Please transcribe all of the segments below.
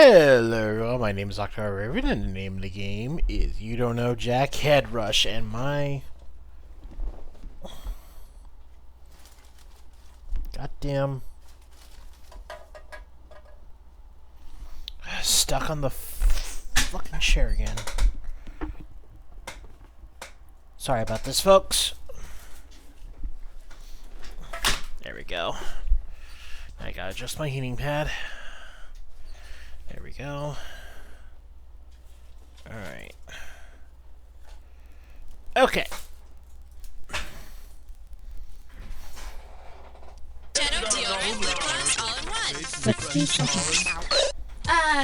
Hello, my name is Dr. Raven, and the name of the game is You Don't Know Jack Headrush, and my goddamn stuck on the fucking chair again. Sorry about this, folks. There we go. Now I gotta adjust my heating pad. There we go. Alright. Okay.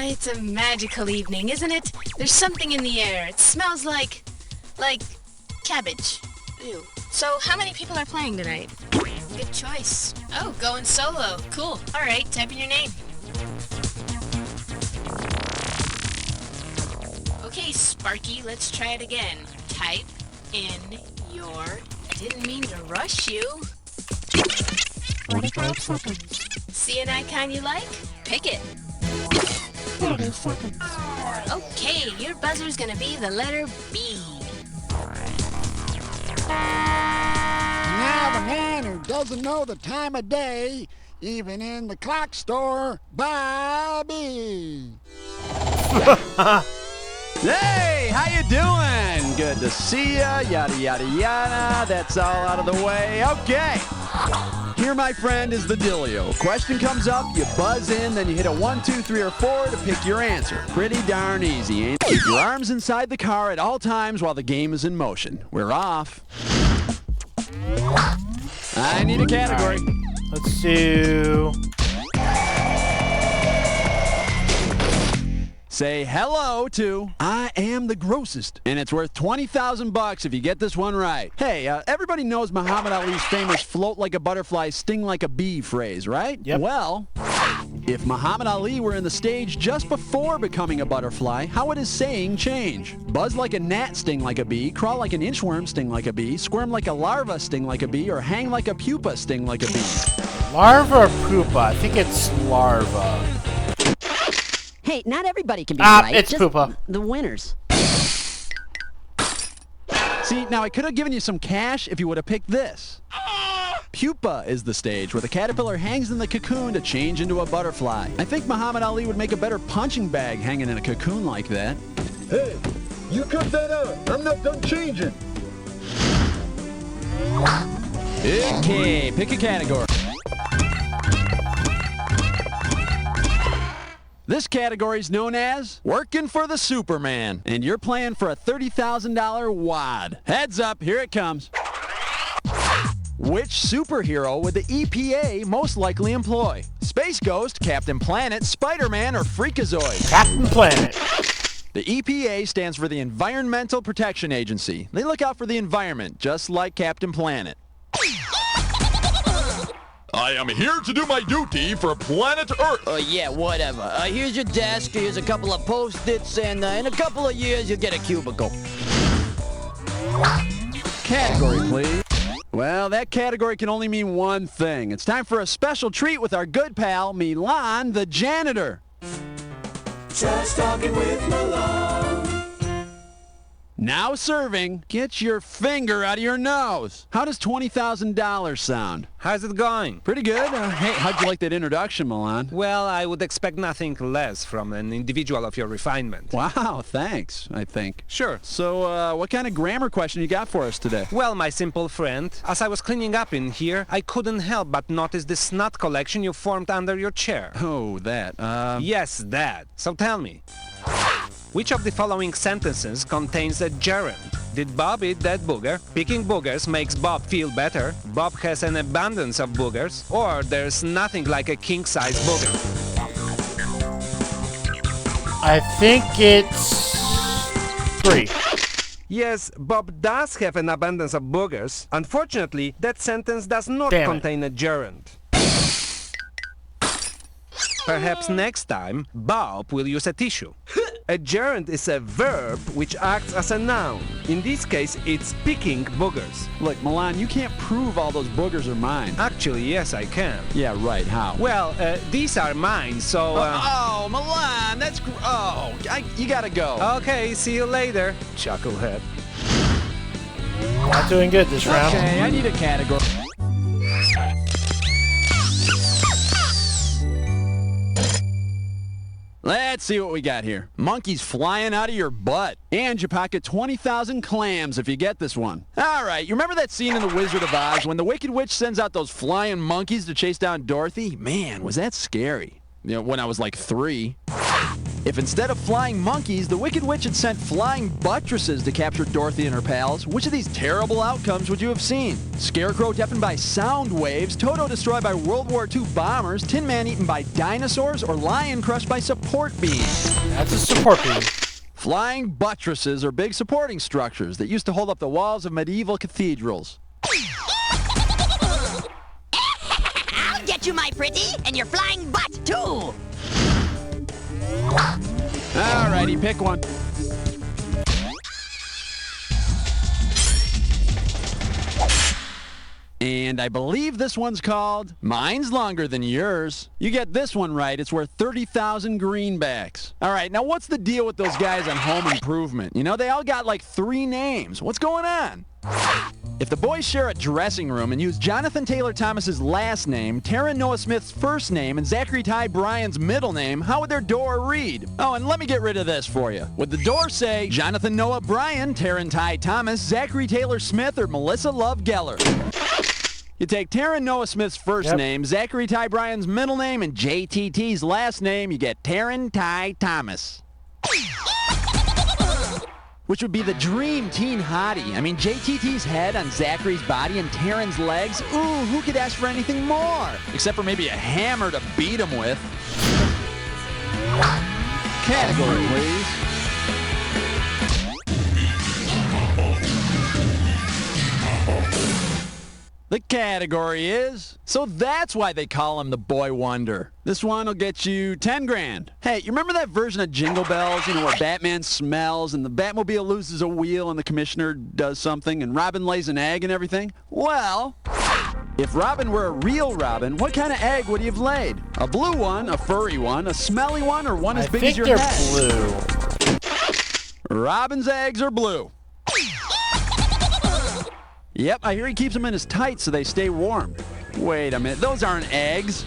It's a magical evening, isn't it? There's something in the air. It smells like cabbage. Ew. So, how many people are playing tonight? Good choice. Oh, going solo. Cool. All right, type in your name. Okay, Sparky, let's try it again. Type in your... I didn't mean to rush you. 45 seconds. See an icon you like? Pick it. 30 seconds. Okay, your buzzer's gonna be the letter B. Now the man who doesn't know the time of day, even in the clock store, Bobby. Hey, how you doing? Good to see ya, yada yada yada. That's all out of the way. Okay. Here, my friend, is the dealio. Question comes up, you buzz in, then you hit a 1, 2, 3, or 4 to pick your answer. Pretty darn easy, ain't it? Keep your arms inside the car at all times while the game is in motion. We're off. I need a category. Right. Let's do... Say hello to I am the grossest, and it's worth $20,000 if you get this one right. Hey, everybody knows Muhammad Ali's famous float like a butterfly, sting like a bee phrase, right? Yep. Well, if Muhammad Ali were in the stage just before becoming a butterfly, how would his saying change? Buzz like a gnat, sting like a bee, crawl like an inchworm, sting like a bee, squirm like a larva, sting like a bee, or hang like a pupa, sting like a bee? Larva or pupa? I think it's larva. Hey, not everybody can be right. It's just pupa. the winners. See, now I could have given you some cash if you would have picked this. Pupa is the stage where the caterpillar hangs in the cocoon to change into a butterfly. I think Muhammad Ali would make a better punching bag hanging in a cocoon like that. Hey, you cut that out. I'm not done changing. Okay, pick a category. This category is known as Working for the Superman, and you're playing for a $30,000 wad. Heads up, here it comes. Which superhero would the EPA most likely employ? Space Ghost, Captain Planet, Spider-Man, or Freakazoid? Captain Planet. The EPA stands for the Environmental Protection Agency. They look out for the environment, just like Captain Planet. I am here to do my duty for planet Earth. Yeah, whatever. Here's your desk, here's a couple of Post-its, and in a couple of years you'll get a cubicle. Category, please. Well, that category can only mean one thing. It's time for a special treat with our good pal, Milan the janitor. Just talking with Milan. Now serving, get your finger out of your nose. How does $20,000 sound? How's it going? Pretty good. Hey, how'd you like that introduction, Milan? Well, I would expect nothing less from an individual of your refinement. Wow, thanks, I think. Sure. So, what kind of grammar question you got for us today? Well, my simple friend, as I was cleaning up in here, I couldn't help but notice the snot collection you formed under your chair. Oh, that. Yes, that. So tell me. Which of the following sentences contains a gerund? Did Bob eat that booger? Picking boogers makes Bob feel better. Bob has an abundance of boogers. Or there's nothing like a king-size booger. I think it's 3. Yes, Bob does have an abundance of boogers. Unfortunately, that sentence does not contain a gerund. Perhaps next time, Bob will use a tissue. A gerund is a verb which acts as a noun. In this case, it's picking boogers. Look, Milan, you can't prove all those boogers are mine. Actually, yes, I can. Yeah, right. How? Well, these are mine, so... Oh, Milan, that's... you gotta go. Okay, see you later, chucklehead. Not doing good this round. Okay, I need a category. Let's see what we got here. Monkeys flying out of your butt. And you pocket 20,000 clams if you get this one. All right, you remember that scene in The Wizard of Oz when the Wicked Witch sends out those flying monkeys to chase down Dorothy? Man, was that scary. You know, when I was like 3. If instead of flying monkeys, the Wicked Witch had sent flying buttresses to capture Dorothy and her pals, which of these terrible outcomes would you have seen? Scarecrow deafened by sound waves, Toto destroyed by World War II bombers, Tin Man eaten by dinosaurs, or Lion crushed by support beams? That's a support beam. Flying buttresses are big supporting structures that used to hold up the walls of medieval cathedrals. I'll get you, my pretty, and your flying butt, too. Alrighty, pick one. And I believe this one's called Mine's Longer Than Yours. You get this one right, it's worth 30,000 greenbacks. Alright, now what's the deal with those guys on Home Improvement? You know, they all got like 3 names. What's going on? If the boys share a dressing room and use Jonathan Taylor Thomas's last name, Taryn Noah Smith's first name, and Zachary Ty Bryan's middle name, how would their door read? Oh, and let me get rid of this for you. Would the door say Jonathan Noah Bryan, Taryn Ty Thomas, Zachary Taylor Smith, or Melissa Love Geller? You take Taryn Noah Smith's first name, Zachary Ty Bryan's middle name, and JTT's last name, you get Taryn Ty Thomas. Which would be the dream teen hottie. I mean, JTT's head on Zachary's body and Taryn's legs. Ooh, who could ask for anything more? Except for maybe a hammer to beat him with. Category, please. The category is, so that's why they call him the Boy Wonder. This one will get you 10 grand. Hey, you remember that version of Jingle Bells, you know, where Batman smells and the Batmobile loses a wheel and the commissioner does something and Robin lays an egg and everything? Well, if Robin were a real Robin, what kind of egg would he have laid? A blue one, a furry one, a smelly one, or one as big as your head? I think they're blue. Robin's eggs are blue. Yep, I hear he keeps them in his tights so they stay warm. Wait a minute, those aren't eggs.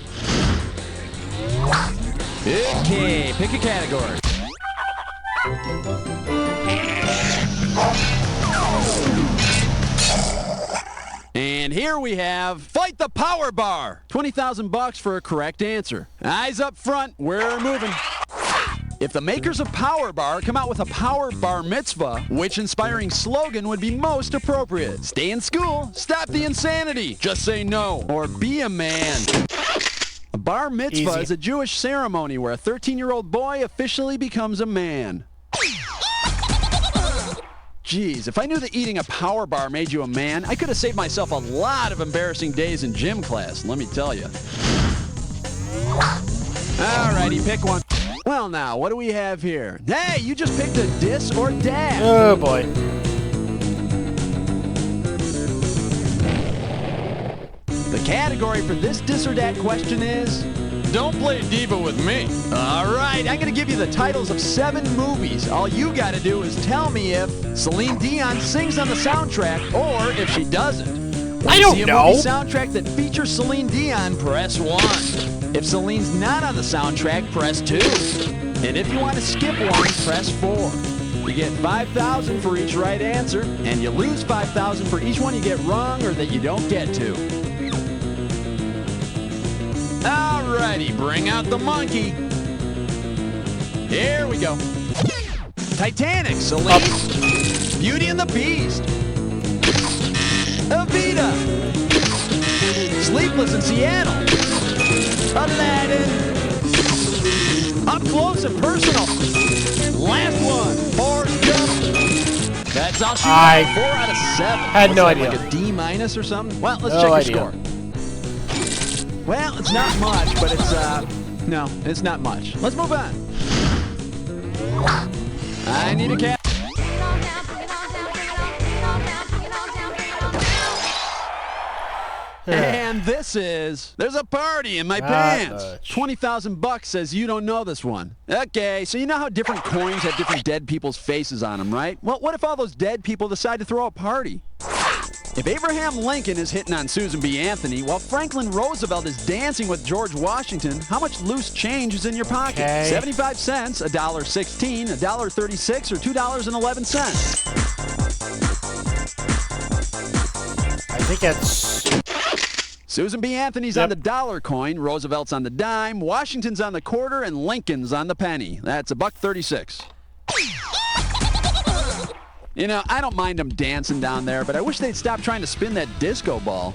Okay, pick a category. And here we have Fight the Power Bar. 20,000 bucks for a correct answer. Eyes up front, we're moving. If the makers of Power Bar come out with a Power Bar Mitzvah, which inspiring slogan would be most appropriate? Stay in school, stop the insanity, just say no, or be a man. A bar mitzvah is a Jewish ceremony where a 13-year-old boy officially becomes a man. Geez, if I knew that eating a Power Bar made you a man, I could have saved myself a lot of embarrassing days in gym class, let me tell you. Alrighty, pick one. Well now, what do we have here? Hey, you just picked a dis or dab. Oh boy. The category for this dis or dat question is, don't play diva with me. Alright, I'm gonna give you the titles of 7 movies. All you gotta do is tell me if Celine Dion sings on the soundtrack or if she doesn't. I don't see a know. movie soundtrack that features Celine Dion, press 1. If Celine's not on the soundtrack, press 2. And if you want to skip one, press 4. You get 5,000 for each right answer, and you lose 5,000 for each one you get wrong or that you don't get to. Alrighty, bring out the monkey. Here we go. Titanic, Celine. Beauty and the Beast. Evita. Sleepless in Seattle. Aladdin. Up close and personal. Last one. Forrest Gump. That's all she got. 4 out of 7. Had no idea. Like a D- or something? Well, let's No check idea. your score. Well, it's not much, but it's No, it's not much. Let's move on. I need a cat. And this is, there's a party in my pants. 20,000 bucks says you don't know this one. Okay, so you know how different coins have different dead people's faces on them, right? Well, what if all those dead people decide to throw a party? If Abraham Lincoln is hitting on Susan B. Anthony while Franklin Roosevelt is dancing with George Washington, how much loose change is in your pocket? Okay. 75 cents, $1.16, $1.36, or $2.11? I think that's... Susan B. Anthony's on the dollar coin, Roosevelt's on the dime, Washington's on the quarter, and Lincoln's on the penny. That's $1.36. You know, I don't mind them dancing down there, but I wish they'd stop trying to spin that disco ball.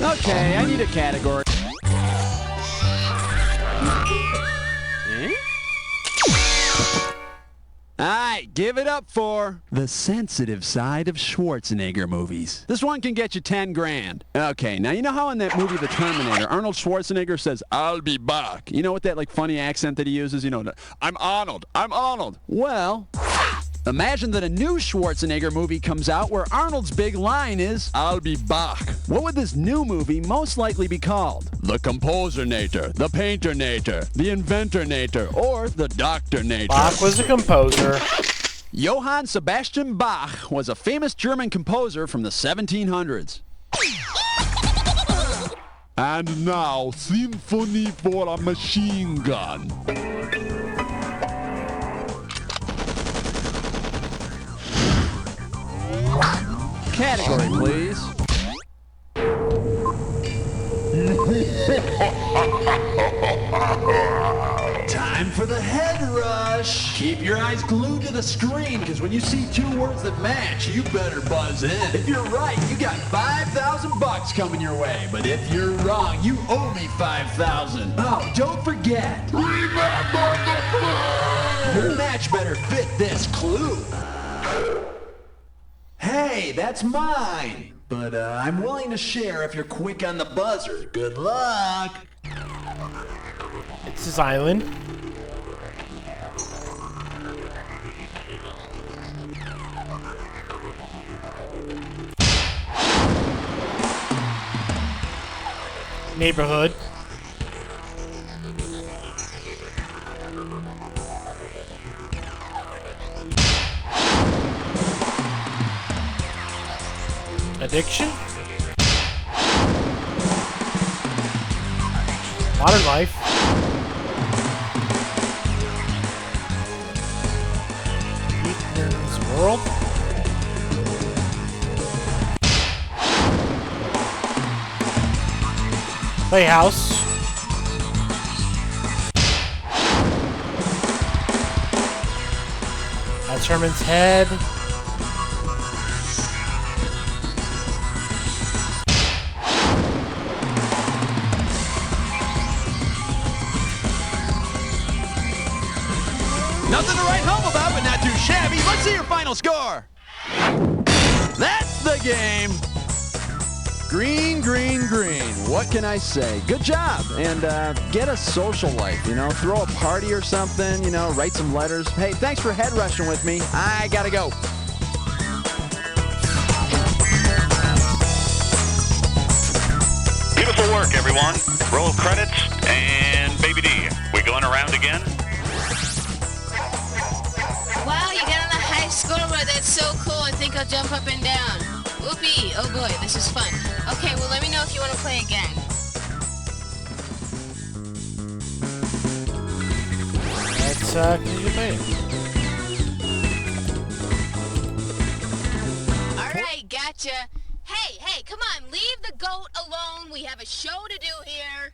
Okay, I need a category. Alright, give it up for the sensitive side of Schwarzenegger movies. This one can get you 10 grand. Okay, now you know how in that movie The Terminator, Arnold Schwarzenegger says, "I'll be back." You know what that like funny accent that he uses? You know, "I'm Arnold, I'm Arnold." Well, imagine that a new Schwarzenegger movie comes out where Arnold's big line is, "I'll be back." What would this new movie most likely be called? The Composer-nator, the Painter-nator, the Inventor-nator, or the Doctor-nator? Bach was a composer. Johann Sebastian Bach was a famous German composer from the 1700s. And now, Symphony for a Machine Gun. Category, please. Time for the head rush. Keep your eyes glued to the screen, because when you see two words that match, you better buzz in. If you're right, you got 5,000 bucks coming your way. But if you're wrong, you owe me 5,000. Oh, don't forget. Remember the clue. Your match better fit this clue. Hey, that's mine. But I'm willing to share if you're quick on the buzzer. Good luck. It's his island. Neighborhood. Addiction? Modern life. Ethan's world? Playhouse. That's Herman's head. Nothing to write home about, but not too shabby. Let's see your final score. That's the game. Green, green, green. What can I say? Good job. And get a social life, you know. Throw a party or something, you know. Write some letters. Hey, thanks for head rushing with me. I gotta go. Beautiful work, everyone. Roll credits, and Baby D, we going around again? Wow, you got on a high scoreboard. That's so cool. I think I'll jump up and down. Whoopee. Oh boy, this is fun. Okay, well, let me know if you want to play again. Let's continue playing. All right, gotcha. Hey, come on. Leave the goat alone. We have a show to do here.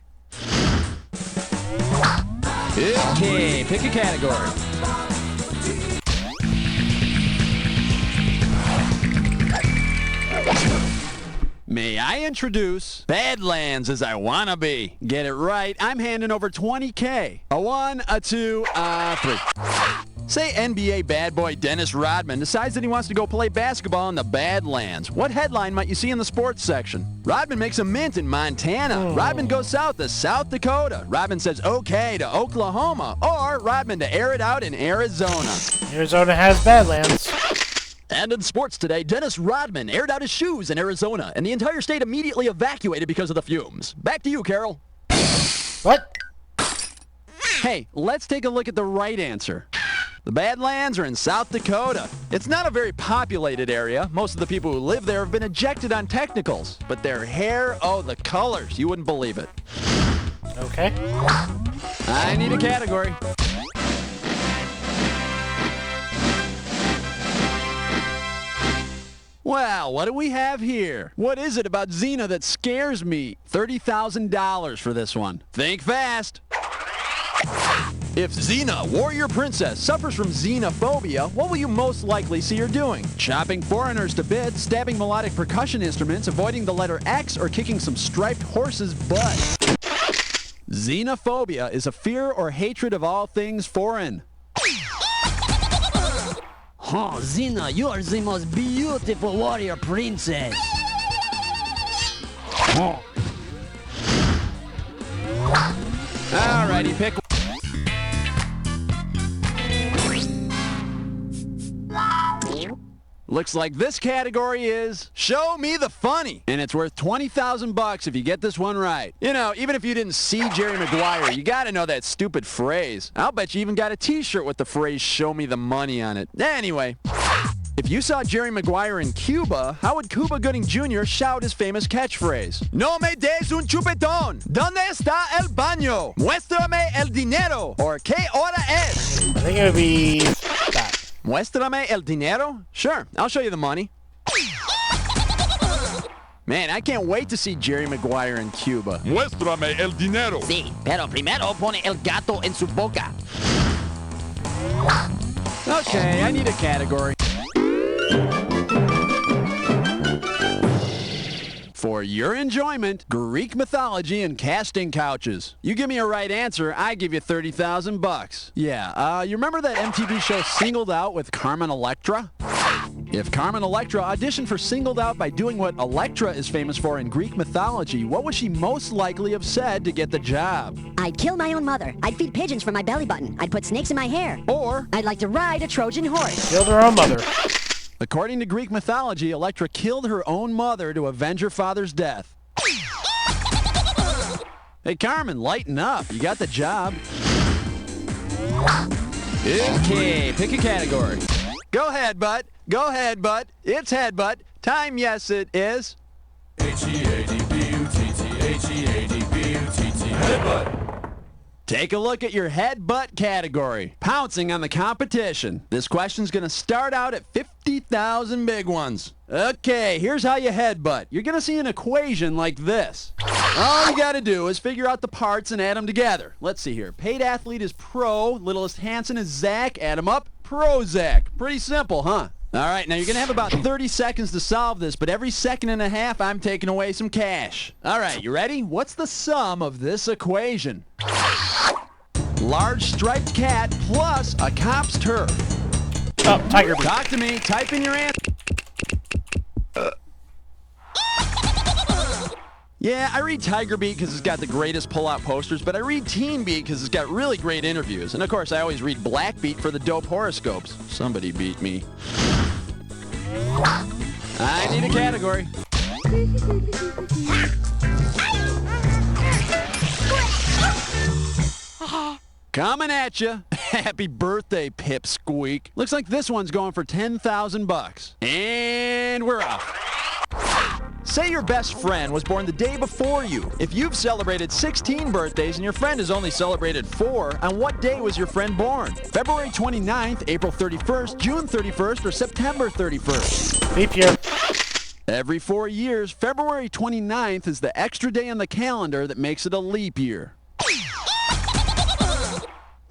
Okay, pick a category. May I introduce Badlands as I wanna be? Get it right, I'm handing over 20K. A 1, a 2, a 3. Say NBA bad boy Dennis Rodman decides that he wants to go play basketball in the Badlands. What headline might you see in the sports section? Rodman makes a mint in Montana. Rodman goes south to South Dakota. Rodman says okay to Oklahoma. Or Rodman to air it out in Arizona. Arizona has Badlands. And in sports today, Dennis Rodman aired out his shoes in Arizona, and the entire state immediately evacuated because of the fumes. Back to you, Carol. What? Hey, let's take a look at the right answer. The Badlands are in South Dakota. It's not a very populated area. Most of the people who live there have been ejected on technicals. But their hair, oh, the colors, you wouldn't believe it. Okay. I need a category. Well, what do we have here? What is it about Xena that scares me? $30,000 for this one. Think fast. If Xena, warrior princess, suffers from xenophobia, what will you most likely see her doing? Chopping foreigners to bits, stabbing melodic percussion instruments, avoiding the letter X, or kicking some striped horse's butt? Xenophobia is a fear or hatred of all things foreign. Oh, Xena, you are the most beautiful warrior princess. Oh. Alrighty, pick. Looks like this category is Show Me the Funny. And it's worth $20,000 if you get this one right. You know, even if you didn't see Jerry Maguire, you gotta know that stupid phrase. I'll bet you even got a t-shirt with the phrase Show Me the Money on it. Anyway, if you saw Jerry Maguire in Cuba, how would Cuba Gooding Jr. shout his famous catchphrase? No me des un chupetón. ¿Dónde está el baño? Muéstrame el dinero. Or ¿Qué hora es? I think it would be that. Muéstrame el dinero? Sure, I'll show you the money. Man, I can't wait to see Jerry Maguire in Cuba. Muéstrame el dinero. Sí, pero primero pone el gato en su boca. Okay, I need a category. For your enjoyment, Greek mythology and casting couches. You give me a right answer, I give you $30,000. Yeah, you remember that MTV show Singled Out with Carmen Electra? If Carmen Electra auditioned for Singled Out by doing what Electra is famous for in Greek mythology, what would she most likely have said to get the job? I'd kill my own mother. I'd feed pigeons from my belly button. I'd put snakes in my hair. Or I'd like to ride a Trojan horse. Killed her own mother. According to Greek mythology, Electra killed her own mother to avenge her father's death. Hey, Carmen, lighten up. You got the job. Okay, pick a category. Go ahead, Butt. Go ahead, Butt. It's headbutt. Time, yes, it is. H-E-A-D-B-U-T-T-H-E-A-D-B-U-T-T. Headbutt. Take a look at your headbutt category. Pouncing on the competition. This question's going to start out at 50,000 big ones. Okay, here's how you headbutt. You're going to see an equation like this. All you got to do is figure out the parts and add them together. Let's see here. Paid athlete is pro. Littlest Hanson is Zach. Add them up. Pro Zach. Pretty simple, huh? All right, now you're going to have about 30 seconds to solve this, but every second and a half, I'm taking away some cash. All right, you ready? What's the sum of this equation? Large striped cat plus a cop's turf. Oh, Tiger Beat. Talk to me. Type in your answer. Yeah, I read Tiger Beat because it's got the greatest pull-out posters, but I read Teen Beat because it's got really great interviews. And of course, I always read Black Beat for the dope horoscopes. Somebody beat me. I need a category. Coming at you. Happy birthday, Pipsqueak. Looks like this one's going for $10,000. And we're off. Say your best friend was born the day before you. If you've celebrated 16 birthdays and your friend has only celebrated 4, on what day was your friend born? February 29th, April 31st, June 31st, or September 31st? Leap year. Every 4 years, February 29th is the extra day on the calendar that makes it a leap year.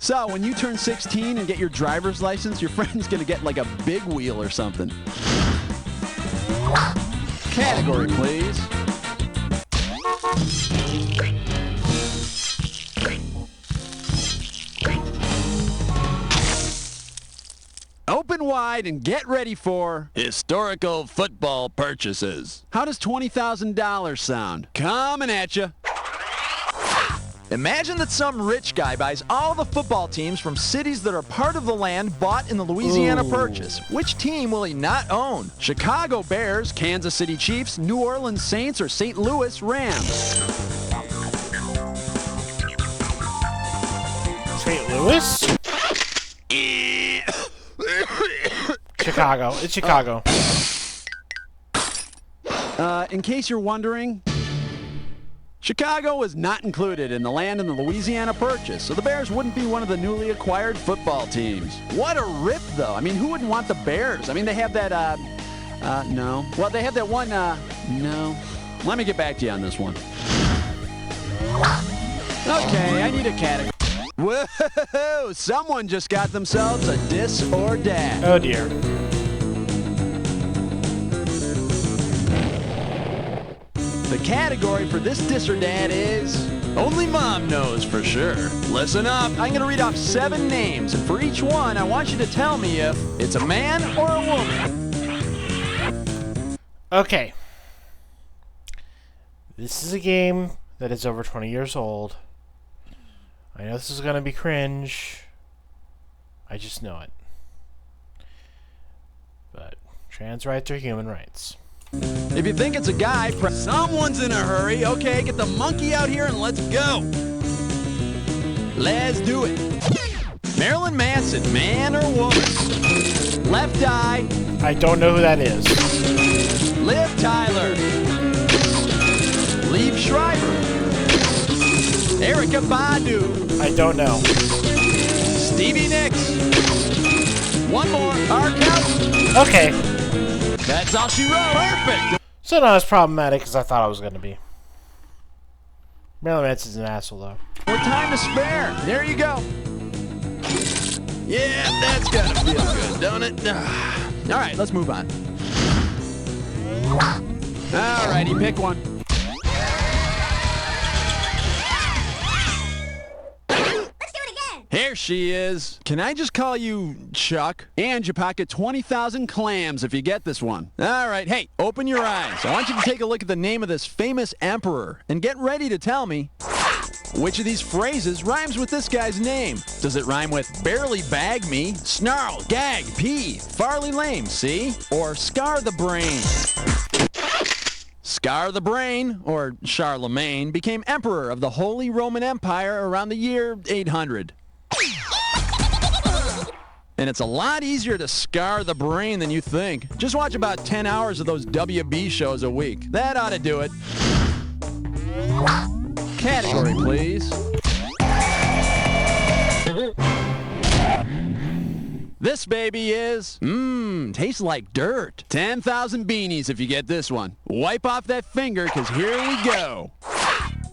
So, when you turn 16 and get your driver's license, your friend's gonna get like a big wheel or something. Category, please. open wide and get ready for historical football purchases. How does $20,000 sound? Coming at you. Imagine that some rich guy buys all the football teams from cities that are part of the land bought in the Louisiana Purchase. Which team will he not own? Chicago Bears, Kansas City Chiefs, New Orleans Saints, or St. Louis Rams? St. Louis? Chicago. It's Chicago. In case you're wondering, Chicago was not included in the land in the Louisiana Purchase, so the Bears wouldn't be one of the newly acquired football teams. What a rip, though. I mean, who wouldn't want the Bears? I mean, they have that, no. Well, they have that one, no. Let me get back to you on this one. Okay, I need a category. Whoa! Someone just got themselves a dis or dat. Oh, dear. The category for this dis or dat is only Mom knows for sure. Listen up. I'm going to read off 7 names, and for each one, I want you to tell me if it's a man or a woman. Okay. This is a game that is over 20 years old. I know this is going to be cringe. I just know it. But trans rights are human rights. If you think it's a guy, someone's in a hurry. Okay, get the monkey out here and let's go. Let's do it. Marilyn Manson, man or woman? Left Eye. I don't know who that is. Liv Tyler. Liev Schreiber. Erykah Badu. I don't know. Stevie Nicks. One more. R. Kelly. Okay. That's all she wrote. Perfect. So not as problematic as I thought it was going to be. Marilyn Manson's an asshole, though. More time to spare. There you go. Yeah, that's gotta feel good, don't it? All right, let's move on. All righty, pick one. Here she is. Can I just call you Chuck? And you pocket 20,000 clams if you get this one. All right, hey, open your eyes. I want you to take a look at the name of this famous emperor and get ready to tell me which of these phrases rhymes with this guy's name. Does it rhyme with barely bag me, snarl, gag, pee, farly lame, see? Or scar the brain? Scar the Brain, or Charlemagne, became emperor of the Holy Roman Empire around the year 800. And it's a lot easier to scar the brain than you think. Just watch about 10 hours of those WB shows a week. That ought to do it. Category, please. This baby is, tastes like dirt. 10,000 beanies if you get this one. Wipe off that finger, because here we go.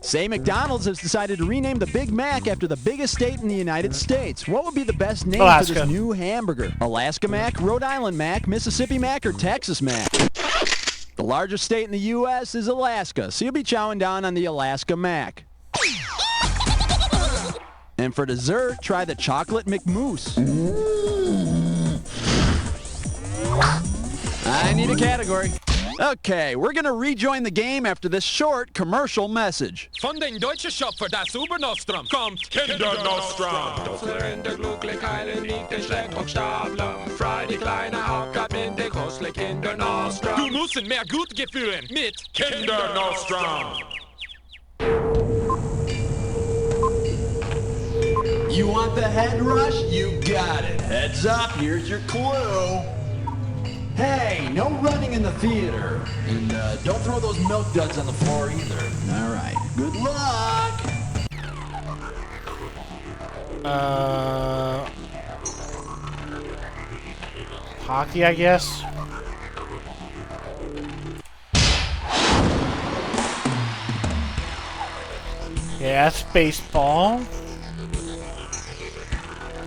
Say McDonald's has decided to rename the Big Mac after the biggest state in the United States. What would be the best name for this new hamburger? Alaska Mac, Rhode Island Mac, Mississippi Mac, or Texas Mac? The largest state in the U.S. is Alaska, so you'll be chowing down on the Alaska Mac. And for dessert, try the Chocolate McMousse. I need a category. Okay, we're gonna rejoin the game after this short commercial message. Von den deutschen Schöpfer das Übernostrum kommt Kindernostrum. Doppler in der glücklich heilen liegt den Schlechthochstapler. Frei die kleine Aufgabe in der kostlichen Kindernostrum. Du musst mehr Gutgefühlen mit Kindernostrum. You want the head rush? You got it. Heads up, here's your clue. Hey, no running in the theater. And don't throw those milk duds on the floor either. All right, good luck. Hockey, I guess. Yeah, that's baseball.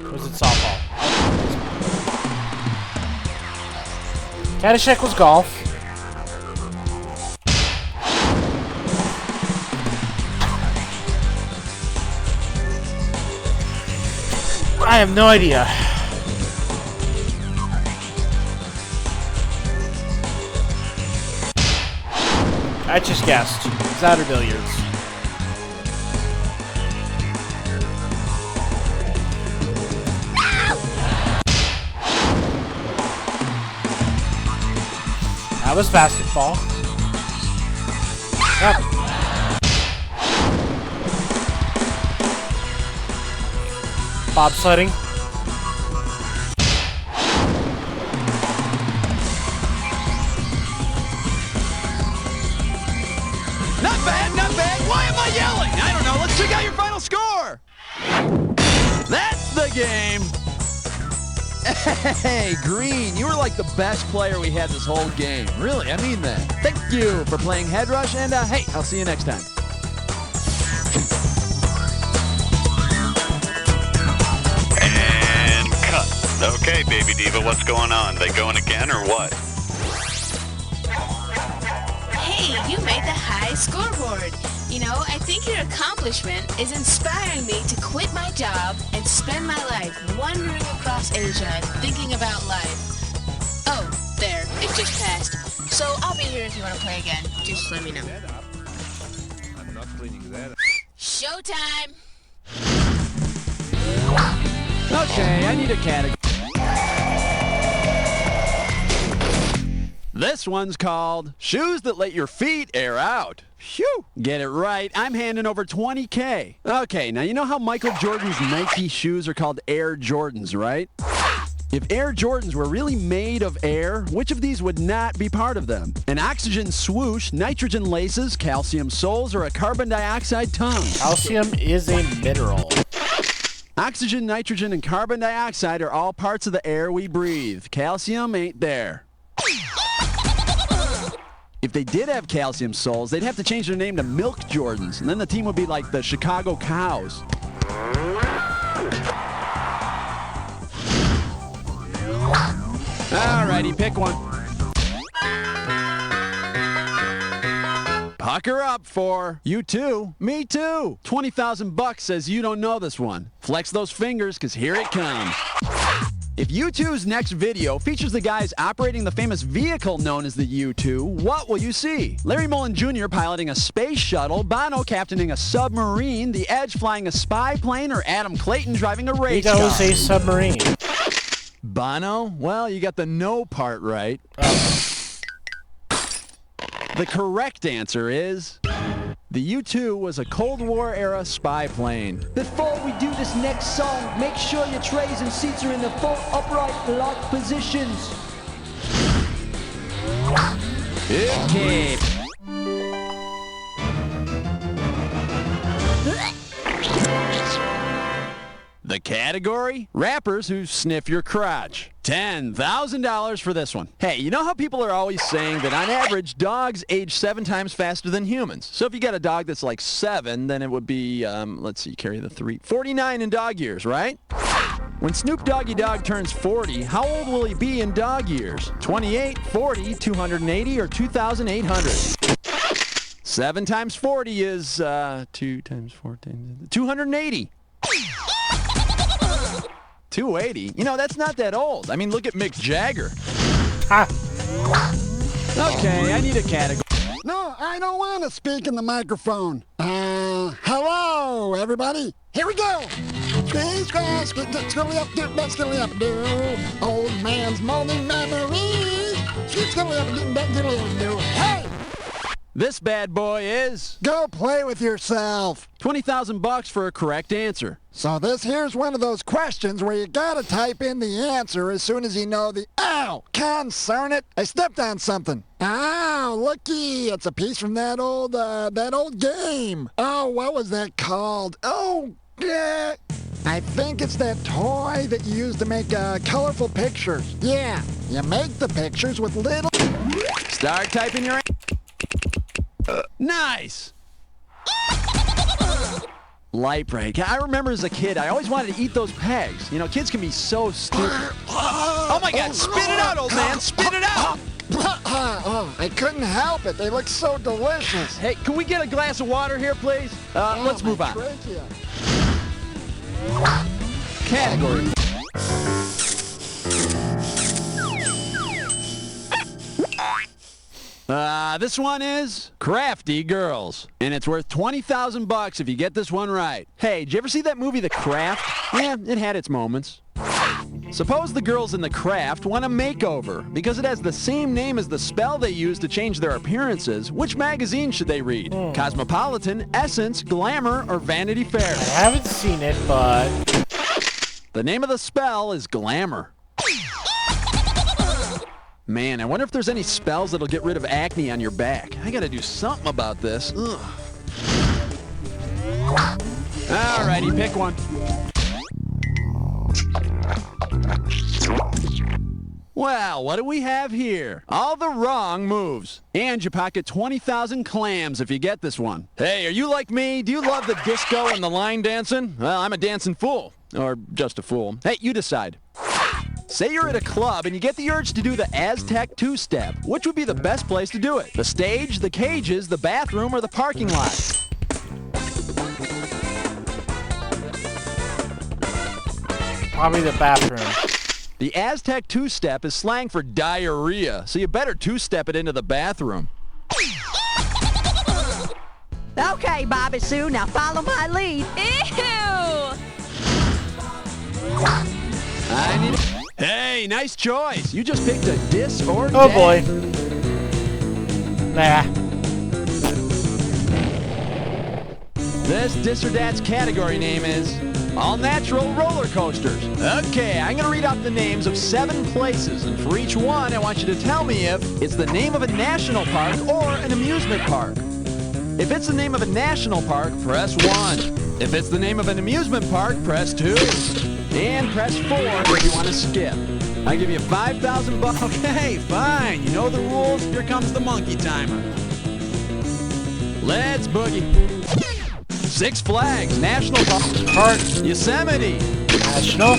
Or was it softball? Caddyshack was golf. I have no idea. I just guessed. It's that or billiards. That was basketball. Yep. Bobsledding. Not bad, not bad. Why am I yelling? I don't know. Let's check out your final score. That's the game. Hey, Green, you were like the best player we had this whole game. Really, I mean that. Thank you for playing Headrush, and hey, I'll see you next time. And cut. Okay, Baby Diva, what's going on? They going again or what? Hey, you made the high scoreboard. You know, I think your accomplishment is inspiring me to quit my job and spend my life wandering across Asia and thinking about life. Oh, there, it just passed. So I'll be here if you want to play again. Just let me know. I'm not cleaning that up. Showtime! Okay, I need a category. This one's called Shoes That Let Your Feet Air Out. Phew! Get it right. I'm handing over $20K. Okay, now you know how Michael Jordan's Nike shoes are called Air Jordans, right? If Air Jordans were really made of air, which of these would not be part of them? An oxygen swoosh, nitrogen laces, calcium soles, or a carbon dioxide tongue? Calcium is a mineral. Oxygen, nitrogen, and carbon dioxide are all parts of the air we breathe. Calcium ain't there. If they did have calcium soles, they'd have to change their name to Milk Jordans, and then the team would be like the Chicago Cows. Alrighty, pick one. Pucker up for you too. Me too. 20,000 bucks says you don't know this one. Flex those fingers, because here it comes. If U2's next video features the guys operating the famous vehicle known as the U2, what will you see? Larry Mullen Jr. piloting a space shuttle, Bono captaining a submarine, The Edge flying a spy plane, or Adam Clayton driving a race car? He goes a submarine. Bono? Well, you got the no part right. The correct answer is the U-2 was a Cold War era spy plane. Before we do this next song, make sure your trays and seats are in the full upright locked positions. Okay. The category? Rappers who sniff your crotch. $10,000 for this one. Hey, you know how people are always saying that on average, dogs age 7 times faster than humans? So if you got a dog that's like 7, then it would be, let's see, carry the 3, 49 in dog years, right? When Snoop Doggy Dogg turns 40, how old will he be in dog years? 28, 40, 280, or 2,800? 7 times 40 is, 2 times 14, 280. 280? You know, that's not that old. I mean, look at Mick Jagger. Okay, I need a category. No, I don't want to speak in the microphone. Hello, everybody. Here we go. Old man's morning memories. Hey! This bad boy is... Go play with yourself. 20,000 bucks for a correct answer. So this here's one of those questions where you gotta type in the answer as soon as you know the... Ow! Concern it! I stepped on something. Ow! Looky! It's a piece from that old game. Oh, what was that called? Oh, yeah. I think it's that toy that you use to make colorful pictures. Yeah, you make the pictures with little... Start typing your... Nice! Light break. I remember as a kid, I always wanted to eat those pegs. You know, kids can be so stupid. Oh my God, spit it out, old man, spit it out! Oh, I couldn't help it. They look so delicious. Hey, can we get a glass of water here, please? Let's move on. Category. This one is Crafty Girls, and it's worth $20,000 if you get this one right. Hey, did you ever see that movie The Craft? Yeah, it had its moments. Suppose the girls in The Craft want a makeover. Because it has the same name as the spell they use to change their appearances, which magazine should they read? Cosmopolitan, Essence, Glamour, or Vanity Fair? I haven't seen it, but... The name of the spell is Glamour. Man, I wonder if there's any spells that'll get rid of acne on your back. I gotta do something about this. Ugh. Alrighty, pick one. Well, what do we have here? All the wrong moves. And you pocket 20,000 clams if you get this one. Hey, are you like me? Do you love the disco and the line dancing? Well, I'm a dancing fool. Or just a fool. Hey, you decide. Say you're at a club and you get the urge to do the Aztec two-step. Which would be the best place to do it? The stage, the cages, the bathroom, or the parking lot? Probably the bathroom. The Aztec two-step is slang for diarrhea, so you better two-step it into the bathroom. Okay, Bobby Sue, now follow my lead. Hey, nice choice. You just picked a dis or Oh boy. Nah. This dis or dat's category name is all-natural roller coasters. Okay, I'm going to read off the names of 7 places, and for each one, I want you to tell me if it's the name of a national park or an amusement park. If it's the name of a national park, press 1. If it's the name of an amusement park, press 2. And press 4 if you want to skip. I give you $5,000. Okay, fine. You know the rules. Here comes the monkey timer. Let's boogie. Six Flags, National Park, Yosemite, National,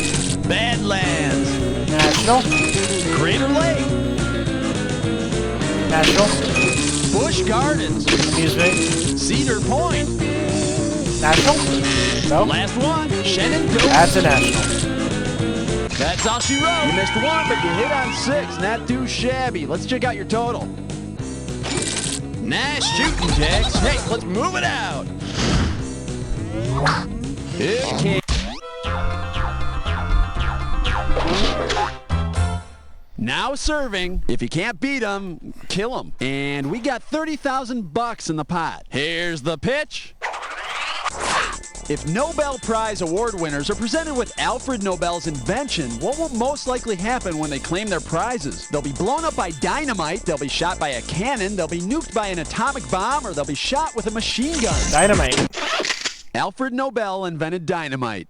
Badlands, National, Crater Lake, National, Busch Gardens, Amusement, Cedar Point, National, no, last one, Shenandoah. That's a national. That's all she wrote. You missed 1, but you hit on 6. Not too shabby. Let's check out your total. Nice shooting, Tex. Hey, let's move it out. Okay. Now serving. If you can't beat them, kill them. And we got $30,000 in the pot. Here's the pitch. If Nobel Prize award winners are presented with Alfred Nobel's invention, what will most likely happen when they claim their prizes? They'll be blown up by dynamite, they'll be shot by a cannon, they'll be nuked by an atomic bomb, or they'll be shot with a machine gun. Dynamite. Alfred Nobel invented dynamite.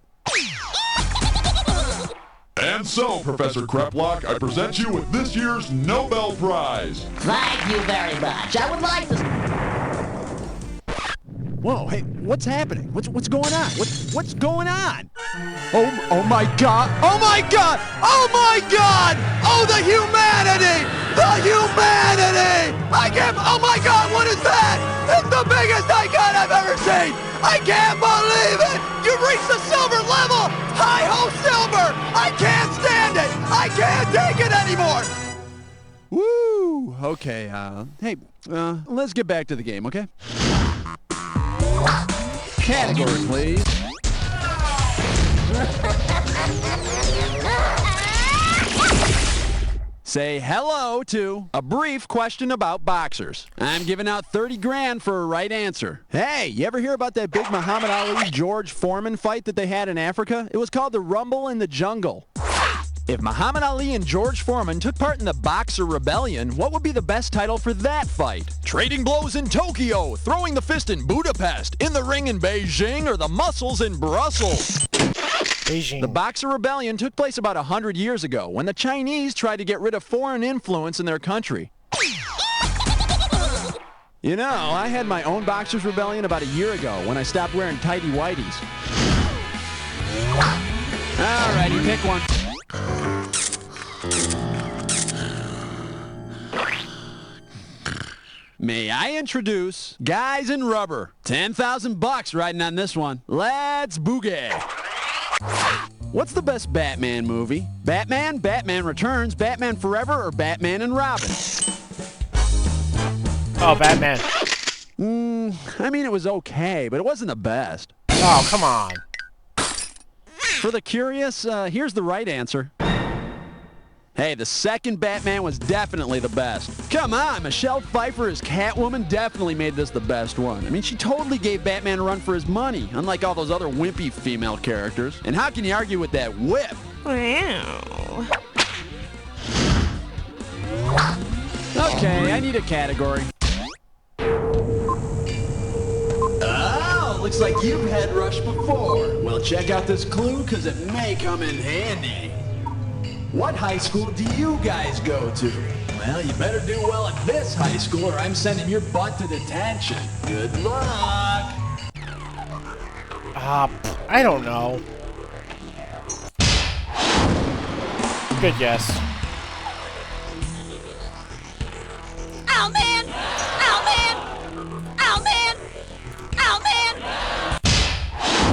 And so, Professor Kreplock, I present you with this year's Nobel Prize. Thank you very much. I would like to... Whoa, hey, what's happening? What's going on? What's going on? Oh my God! Oh my God! Oh my God! Oh, the humanity! The humanity! I can't. Oh my God! What is that? It's the biggest icon I've ever seen! I can't believe it! You reached the silver level! Hi-ho, silver! I can't stand it! I can't take it anymore! Woo! Okay. Hey. Let's get back to the game, okay? Category, please. Say hello to a brief question about boxers. I'm giving out 30 grand for a right answer. Hey, you ever hear about that big Muhammad Ali-George Foreman fight that they had in Africa? It was called the Rumble in the Jungle. If Muhammad Ali and George Foreman took part in the Boxer Rebellion, what would be the best title for that fight? Trading blows in Tokyo, throwing the fist in Budapest, in the ring in Beijing, or the muscles in Brussels? Beijing. The Boxer Rebellion took place about 100 years ago, when the Chinese tried to get rid of foreign influence in their country. You know, I had my own Boxers Rebellion about a year ago, when I stopped wearing tighty whities. Alrighty, pick one. May I introduce Guys in Rubber. $10,000 riding on this one. Let's boogie. What's the best Batman movie? Batman, Batman Returns, Batman Forever, or Batman and Robin? Oh, Batman. I mean, it was okay, but it wasn't the best. Oh, come on. For the curious, here's the right answer. Hey, the second Batman was definitely the best. Come on, Michelle Pfeiffer as Catwoman definitely made this the best one. I mean, she totally gave Batman a run for his money, unlike all those other wimpy female characters. And how can you argue with that whip? Wow. Okay, I need a category. Oh, looks like you've had Rush before. Well, check out this clue, because it may come in handy. What high school do you guys go to? Well, you better do well at this high school or I'm sending your butt to detention. Good luck! I don't know. Good guess. Ow, man! Ow, man! Ow, man! Ow, man!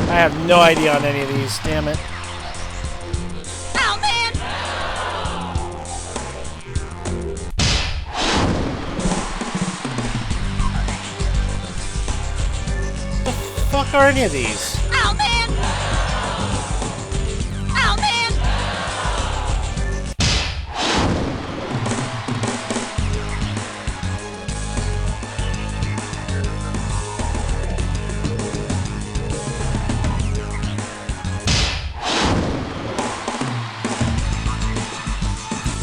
I have no idea on any of these, damn it. Ow, man! What the fuck are any of these? Ow, man! Ow, man!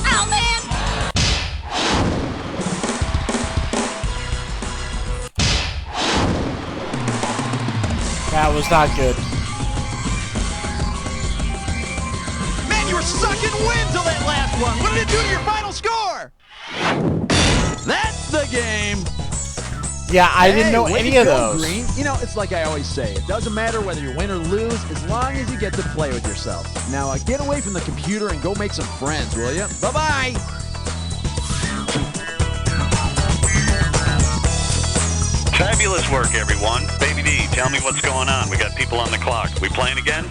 Ow, man! That was not good. Man, you were sucking wind till that last one! What did it do to your final score? That's the game! Yeah, I didn't Hey, know way any to of go, those. Green. You know, it's like I always say, it doesn't matter whether you win or lose, as long as you get to play with yourself. Now, get away from the computer and go make some friends, will you? Bye-bye! Fabulous work, everyone. Baby D, tell me what's going on. We got people on the clock. We playing again?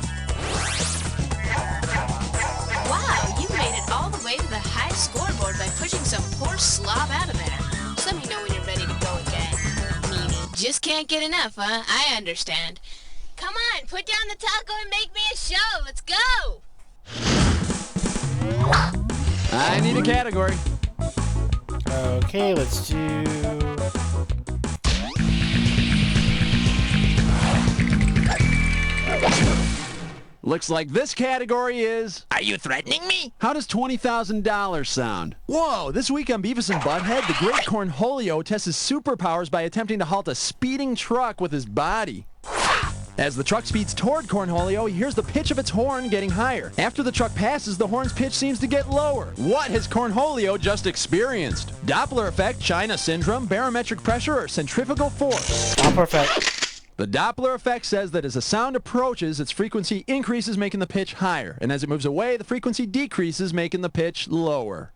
Wow, you made it all the way to the high scoreboard by pushing some poor slob out of there. Just let me know when you're ready to go again. Meanie, just can't get enough, huh? I understand. Come on, put down the taco and make me a show. Let's go! I need a category. Okay, let's do... Looks like this category is... Are you threatening me? How does $20,000 sound? Whoa, this week on Beavis and Butthead, the great Cornholio tests his superpowers by attempting to halt a speeding truck with his body. As the truck speeds toward Cornholio, he hears the pitch of its horn getting higher. After the truck passes, the horn's pitch seems to get lower. What has Cornholio just experienced? Doppler effect, China syndrome, barometric pressure, or centrifugal force? Doppler effect. The Doppler effect says that as the sound approaches, its frequency increases, making the pitch higher. And as it moves away, the frequency decreases, making the pitch lower.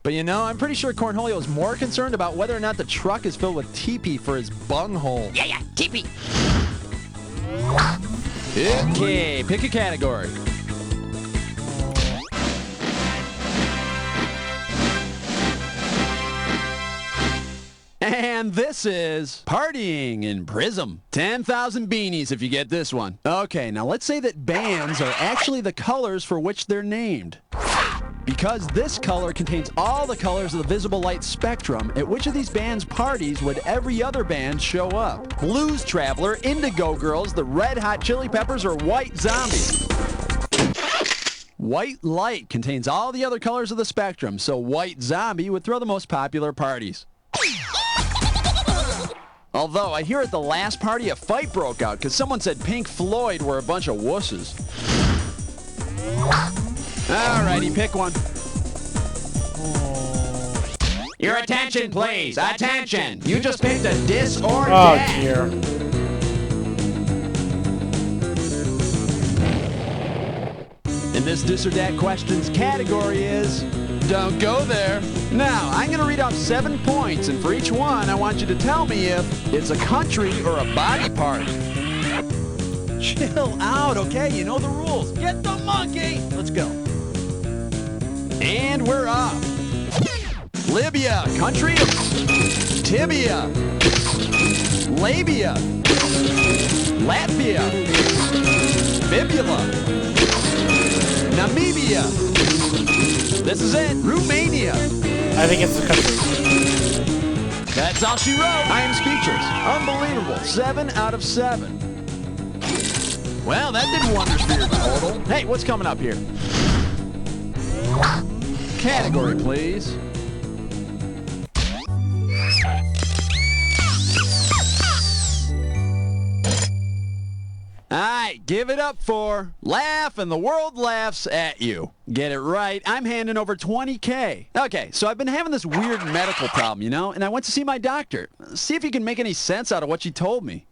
But you know, I'm pretty sure Cornholio is more concerned about whether or not the truck is filled with teepee for his bunghole. Yeah, teepee. Okay, pick a category. And this is Partying in Prism. 10,000 beanies if you get this one. Okay, now let's say that bands are actually the colors for which they're named. Because this color contains all the colors of the visible light spectrum, at which of these bands' parties would every other band show up? Blues Traveler, Indigo Girls, the Red Hot Chili Peppers, or White Zombie? White light contains all the other colors of the spectrum, so White Zombie would throw the most popular parties. Although, I hear at the last party a fight broke out because someone said Pink Floyd were a bunch of wusses. Alrighty, pick one. Your attention, please. Attention. You just picked a dis or dat. Oh, dear. And this dis or dat questions category is... Don't go there. Now, I'm going to read off 7 points, and for each one, I want you to tell me if it's a country or a body part. Chill out, okay? You know the rules. Get the monkey! Let's go. And we're off. Libya, country of tibia. Labia. Latvia. Fibula. Namibia. This is it. Romania. I think it's the country. That's all she wrote. I am speechless. Unbelievable. 7 out of 7. Well, that did wonders for your total. Hey, what's coming up here? Category, please. All right, give it up for Laugh and the World Laughs at You. Get it right. I'm handing over $20K. Okay, so I've been having this weird medical problem, you know, and I went to see my doctor. See if he can make any sense out of what she told me.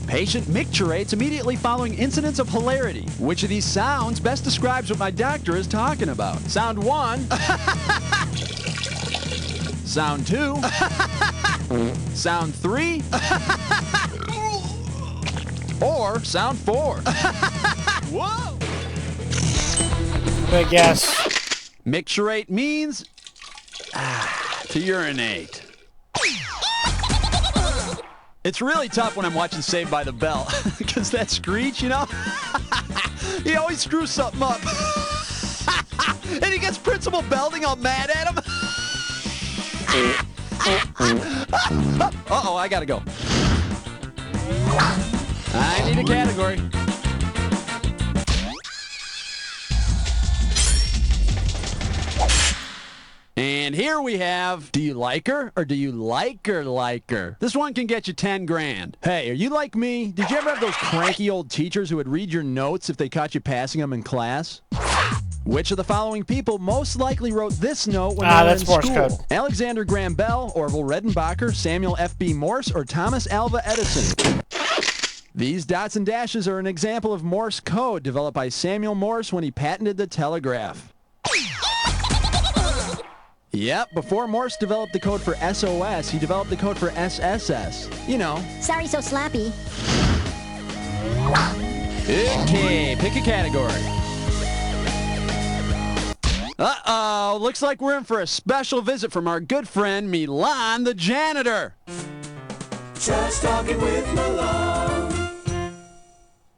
Patient micturates immediately following incidents of hilarity. Which of these sounds best describes what my doctor is talking about? Sound 1. Sound 2. Sound 3. Or sound 4. Whoa! I guess. Micturate means to urinate. It's really tough when I'm watching Saved by the Bell, because that screech, you know, he always screws something up. And he gets Principal Belding all mad at him. Uh-oh, I gotta go. I need a category. And here we have, do you like her or do you like her? This one can get you 10 grand. Hey, are you like me? Did you ever have those cranky old teachers who would read your notes if they caught you passing them in class? Which of the following people most likely wrote this note when they were in that's Morse school? code. Alexander Graham Bell, Orville Redenbacher, Samuel F.B. Morse, or Thomas Alva Edison? These dots and dashes are an example of Morse code developed by Samuel Morse when he patented the telegraph. Yep, before Morse developed the code for SOS, he developed the code for SSS. You know. Sorry, so slappy. Okay, pick a category. Uh-oh, looks like we're in for a special visit from our good friend Milan the janitor. Just talking with Milan.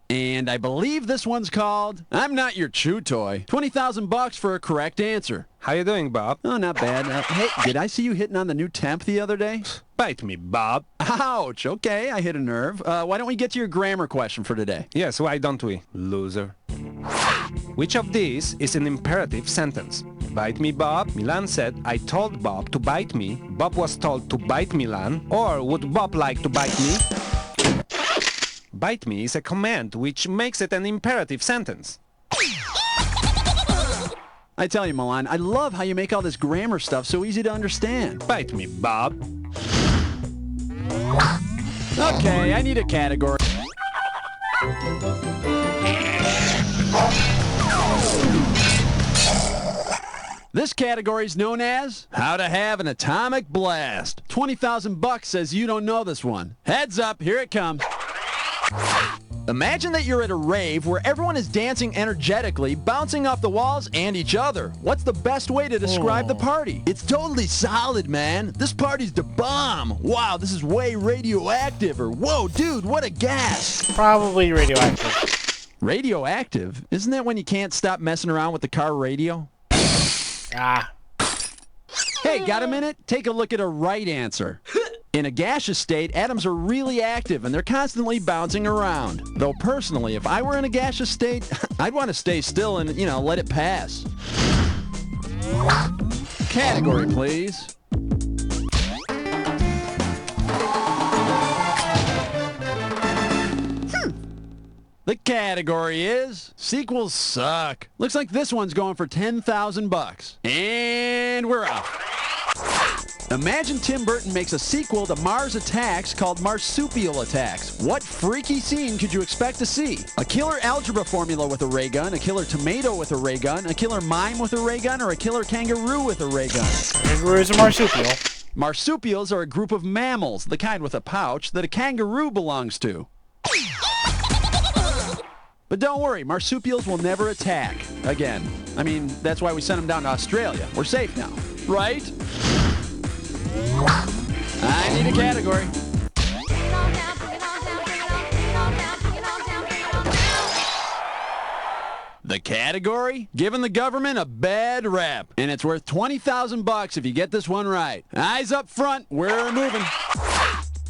And I believe this one's called I'm Not Your Chew Toy. $20,000 for a correct answer. How you doing, Bob? Oh, not bad. Hey, did I see you hitting on the new temp the other day? Bite me, Bob. Ouch. Okay, I hit a nerve. Why don't we get to your grammar question for today? Yes, why don't we, loser? Which of these is an imperative sentence? Bite me, Bob. Milan said, I told Bob to bite me. Bob was told to bite Milan. Or would Bob like to bite me? Bite me is a command which makes it an imperative sentence. I tell you, Milan, I love how you make all this grammar stuff so easy to understand. Bite me, Bob. Okay, I need a category. This category is known as How to Have an Atomic Blast. $20,000 says you don't know this one. Heads up, here it comes. Imagine that you're at a rave where everyone is dancing energetically, bouncing off the walls and each other. What's the best way to describe the party? It's totally solid, man. This party's the bomb. Wow, this is way radioactive. Or, whoa, dude, what a gas. Probably radioactive. Radioactive? Isn't that when you can't stop messing around with the car radio? Ah. Hey, got a minute? Take a look at a right answer. In a gaseous state, atoms are really active and they're constantly bouncing around. Though personally, if I were in a gaseous state, I'd want to stay still and, you know, let it pass. Category, please. The category is sequels suck. Looks like this one's going for $10,000. And we're off. Imagine Tim Burton makes a sequel to Mars Attacks called Marsupial Attacks. What freaky scene could you expect to see? A killer algebra formula with a ray gun, a killer tomato with a ray gun, a killer mime with a ray gun, or a killer kangaroo with a ray gun? Kangaroo is a marsupial. Marsupials are a group of mammals, the kind with a pouch, that a kangaroo belongs to. But don't worry, marsupials will never attack again. I mean, that's why we sent them down to Australia. We're safe now, right? I need a category. The category? Giving the government a bad rap. And it's worth $20,000 if you get this one right. Eyes up front, we're moving.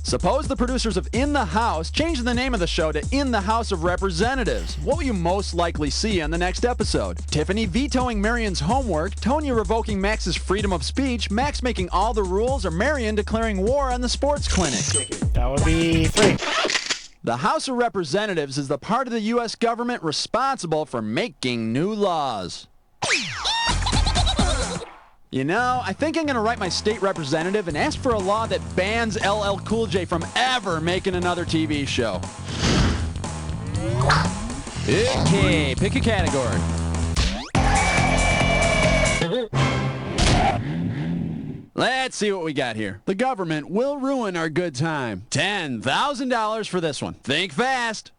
Suppose the producers of In the House changed the name of the show to In the House of Representatives. What will you most likely see on the next episode? Tiffany vetoing Marion's homework, Tonya revoking Max's freedom of speech, Max making all the rules, or Marion declaring war on the sports clinic? That would be 3. The House of Representatives is the part of the U.S. government responsible for making new laws. You know, I think I'm going to write my state representative and ask for a law that bans LL Cool J from ever making another TV show. Okay, pick a category. Let's see what we got here. The government will ruin our good time. $10,000 for this one. Think fast.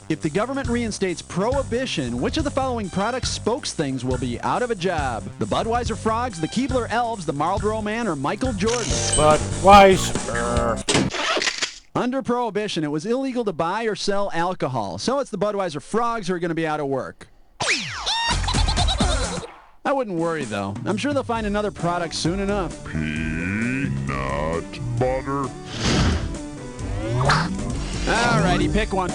If the government reinstates prohibition, which of the following product spokes things will be out of a job? The Budweiser Frogs, the Keebler Elves, the Marlboro Man, or Michael Jordan? Budweiser. Under prohibition, it was illegal to buy or sell alcohol, so it's the Budweiser Frogs who are going to be out of work. I wouldn't worry, though. I'm sure they'll find another product soon enough. Peanut butter. Alrighty, pick one.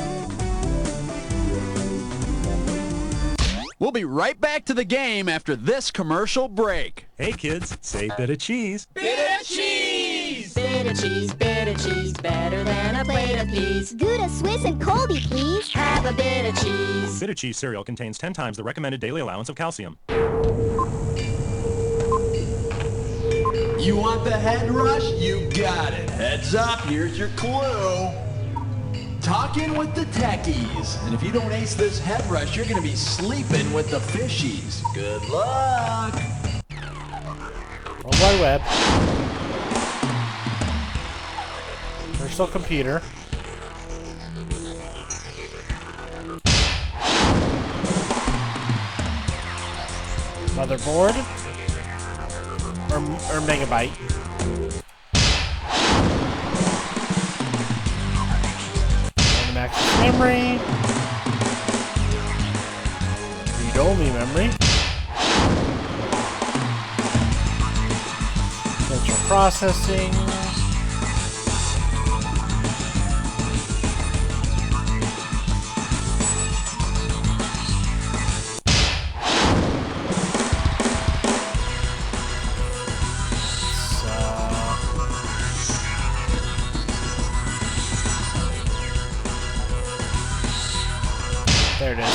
We'll be right back to the game after this commercial break. Hey kids, say bit of cheese. Bit of cheese! Bit of cheese, better than a plate of peas. Gouda, Swiss, and Colby, please. Have a bit of cheese. Bit of cheese cereal contains 10 times the recommended daily allowance of calcium. You want the head rush? You got it. Heads up, here's your clue. Talking with the techies. And if you don't ace this head rush, you're going to be sleeping with the fishies. Good luck. World Wide Web. Personal computer. Motherboard. Or megabyte. Max memory. Read-only memory. Central processing. There it is.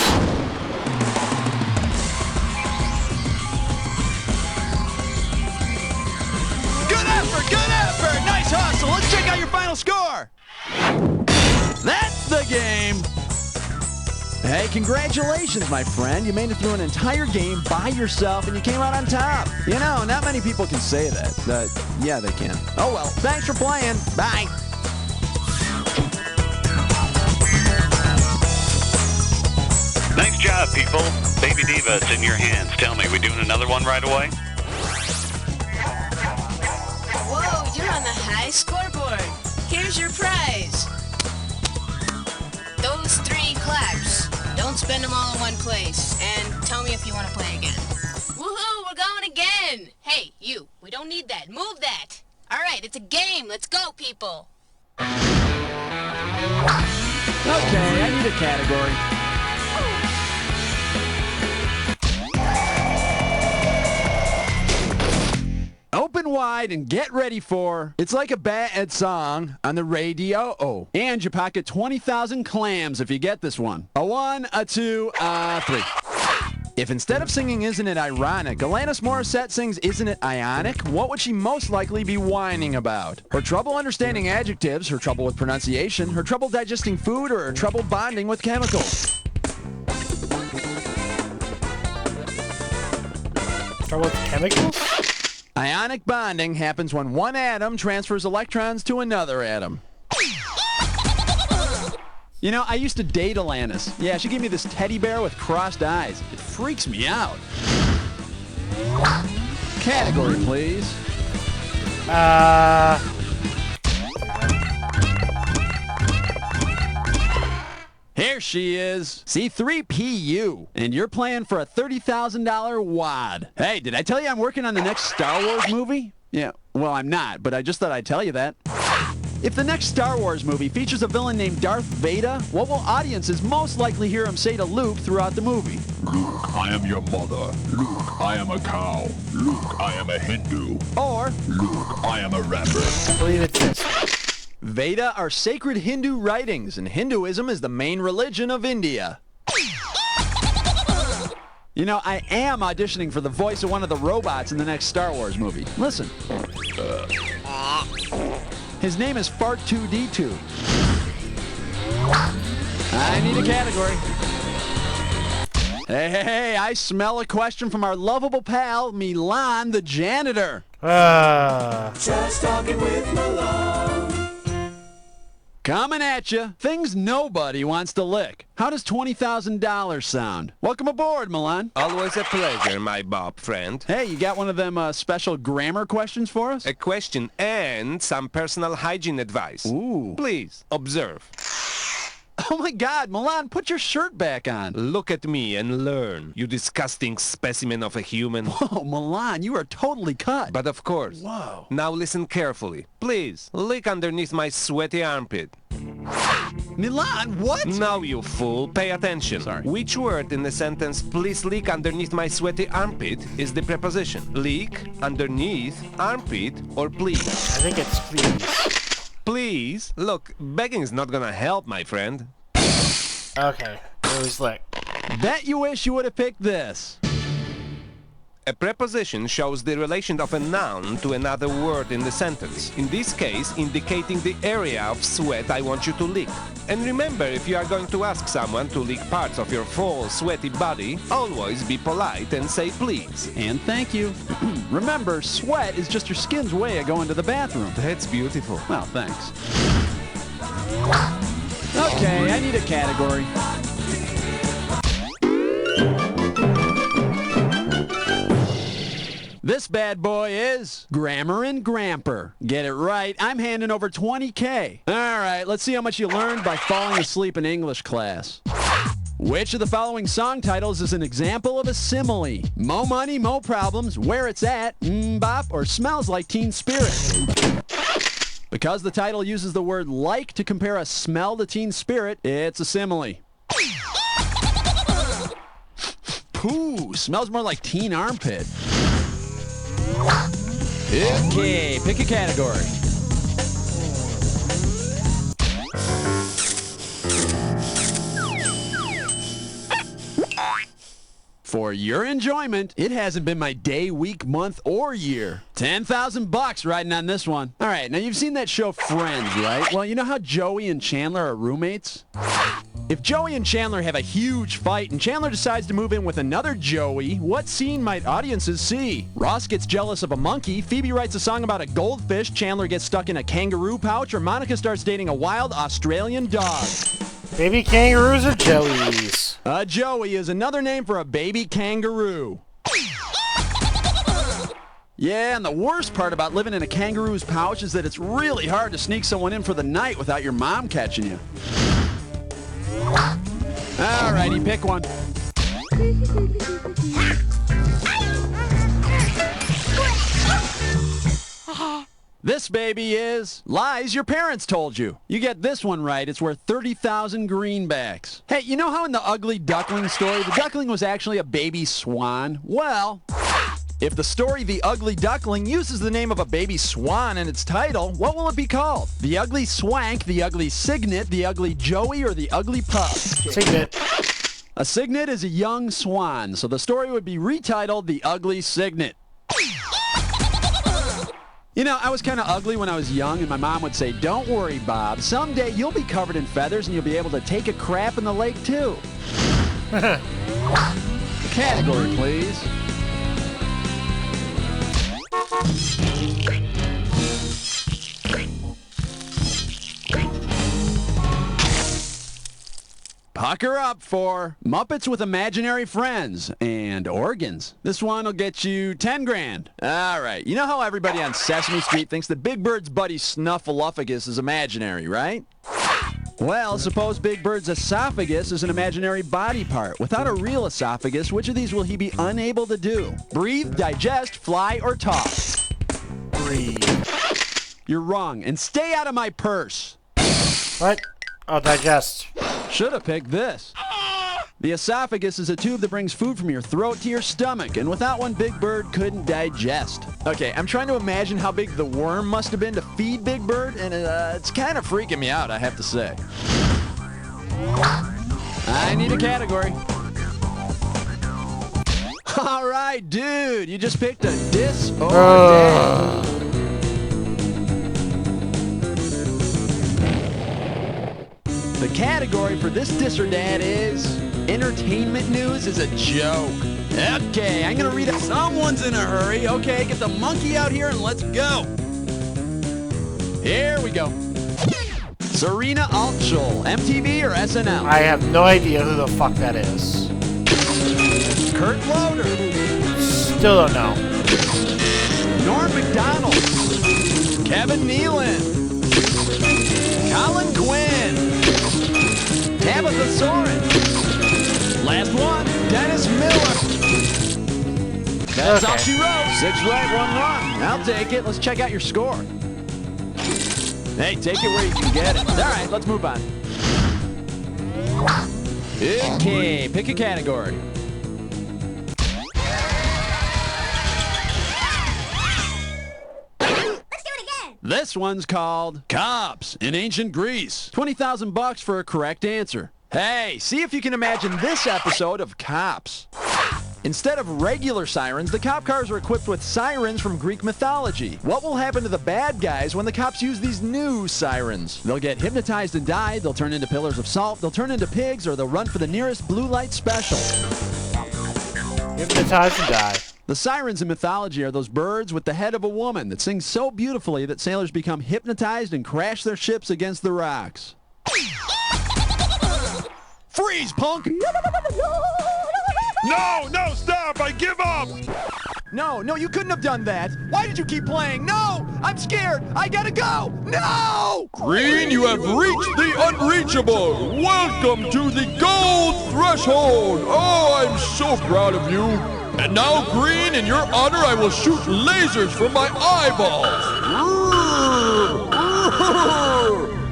Good effort, good effort. Nice hustle. Let's check out your final score. That's the game. Hey, congratulations, my friend. You made it through an entire game by yourself and you came out on top. You know, not many people can say that. Yeah, they can. Oh well, thanks for playing. Bye. Nice job, people. Baby Diva, it's in your hands. Tell me, we doing another one right away? Whoa, you're on the high scoreboard. Here's your prize. Those 3 claps. Don't spend them all in one place. And tell me if you want to play again. Woohoo, we're going again. Hey, you, we don't need that. Move that. All right, it's a game. Let's go, people. Okay, I need a category. Open wide and get ready for It's Like a Bad Song on the radio. Oh, and you pocket 20,000 clams if you get this one. A 1, a 2, a 3. If instead of singing Isn't It Ironic, Alanis Morissette sings Isn't It Ionic, what would she most likely be whining about? Her trouble understanding adjectives, her trouble with pronunciation, her trouble digesting food, or her trouble bonding with chemicals? Trouble with chemicals? Ionic bonding happens when one atom transfers electrons to another atom. You know, I used to date Alanis. Yeah, she gave me this teddy bear with crossed eyes. It freaks me out. Category, please. Here she is, C3PU, and you're playing for a $30,000 wad. Hey, did I tell you I'm working on the next Star Wars movie? Yeah, well, I'm not, but I just thought I'd tell you that. If the next Star Wars movie features a villain named Darth Vader, what will audiences most likely hear him say to Luke throughout the movie? Luke, I am your mother. Luke, I am a cow. Luke, I am a Hindu. Or, Luke, I am a rapper. I believe it's this. Veda are sacred Hindu writings, and Hinduism is the main religion of India. You know, I am auditioning for the voice of one of the robots in the next Star Wars movie. Listen. His name is Fart2D2. I need a category. Hey, I smell a question from our lovable pal, Milan the janitor. Just talking with Milan. Coming at you, things nobody wants to lick. How does $20,000 sound? Welcome aboard, Milan. Always a pleasure, my Bob friend. Hey, you got one of them special grammar questions for us? A question and some personal hygiene advice. Ooh. Please, observe. Oh my God, Milan, put your shirt back on. Look at me and learn, you disgusting specimen of a human. Whoa, Milan, you are totally cut. But of course. Whoa. Now listen carefully. Please, lick underneath my sweaty armpit. Milan, what? Now, you fool, pay attention. Sorry. Which word in the sentence, please leak underneath my sweaty armpit, is the preposition? Leak, underneath, armpit, or please? I think it's please. Please? Look, begging is not gonna help, my friend. Okay, it was lick. Bet you wish you would have picked this. A preposition shows the relation of a noun to another word in the sentence. In this case, indicating the area of sweat I want you to lick. And remember, if you are going to ask someone to lick parts of your full, sweaty body, always be polite and say please. And thank you. Remember, sweat is just your skin's way of going to the bathroom. That's beautiful. Well, thanks. Okay, I need a category. This bad boy is Grammar and Gramper. Get it right, I'm handing over $20K. All right, let's see how much you learned by falling asleep in English class. Which of the following song titles is an example of a simile? Mo money, mo problems, where it's at, bop, or smells like Teen Spirit? Because the title uses the word like to compare a smell to Teen Spirit, it's a simile. Pooh, smells more like teen armpit. Okay, pick a category. For your enjoyment, it hasn't been my day, week, month, or year. $10,000 riding on this one. All right, now you've seen that show Friends, right? Well, you know how Joey and Chandler are roommates? If Joey and Chandler have a huge fight and Chandler decides to move in with another Joey, what scene might audiences see? Ross gets jealous of a monkey, Phoebe writes a song about a goldfish, Chandler gets stuck in a kangaroo pouch, or Monica starts dating a wild Australian dog. Baby kangaroos or joeys? A joey is another name for a baby kangaroo. Yeah, and the worst part about living in a kangaroo's pouch is that it's really hard to sneak someone in for the night without your mom catching you. Alrighty, pick one. This baby is lies your parents told you. You get this one right, it's worth 30,000 greenbacks. Hey, you know how in the Ugly Duckling story, the duckling was actually a baby swan? Well, if the story The Ugly Duckling uses the name of a baby swan in its title, what will it be called? The Ugly Swank, The Ugly Cygnet, The Ugly Joey, or The Ugly Pup? Cygnet. A cygnet is a young swan, so the story would be retitled The Ugly Cygnet. You know, I was kind of ugly when I was young, and my mom would say, "Don't worry, Bob. Someday you'll be covered in feathers and you'll be able to take a crap in the lake, too." Category, please. Pucker up for Muppets with Imaginary Friends and Organs. This one will get you 10 grand. All right, you know how everybody on Sesame Street thinks that Big Bird's buddy Snuffleupagus is imaginary, right? Well, suppose Big Bird's esophagus is an imaginary body part. Without a real esophagus, which of these will he be unable to do? Breathe, digest, fly, or talk? Breathe. You're wrong, and stay out of my purse. What? Oh, digest. Should have picked this. The esophagus is a tube that brings food from your throat to your stomach, and without one, Big Bird couldn't digest. Okay, I'm trying to imagine how big the worm must have been to feed Big Bird, and it's kind of freaking me out, I have to say. I need a category. All right, dude, you just picked a dis or dat. The category for this dis or dat is entertainment news is a joke. Okay, I'm gonna read it. Someone's in a hurry. Okay, get the monkey out here and let's go. Here we go. Serena Altschul, MTV or SNL? I have no idea who the fuck that is. Kurt Loder. Still don't know. Norm Macdonald. Kevin Nealon. Colin Quinn. Tabitha Soren. Last one, Dennis Miller. That's all she wrote. 6 right, 1 wrong. I'll take it. Let's check out your score. Hey, take it where you can get it. All right, let's move on. Okay, pick a category. This one's called Cops in Ancient Greece. $20,000 for a correct answer. Hey, see if you can imagine this episode of Cops. Instead of regular sirens, the cop cars are equipped with sirens from Greek mythology. What will happen to the bad guys when the cops use these new sirens? They'll get hypnotized and die, they'll turn into pillars of salt, they'll turn into pigs, or they'll run for the nearest blue light special. Hypnotized and die. The sirens in mythology are those birds with the head of a woman that sing so beautifully that sailors become hypnotized and crash their ships against the rocks. Freeze, punk! No, stop! I give up! No, you couldn't have done that. Why did you keep playing? No! I'm scared! I gotta go! No! Green, you have reached the unreachable! Welcome to the gold threshold! Oh, I'm so proud of you! And now, Green, in your honor, I will shoot lasers from my eyeballs!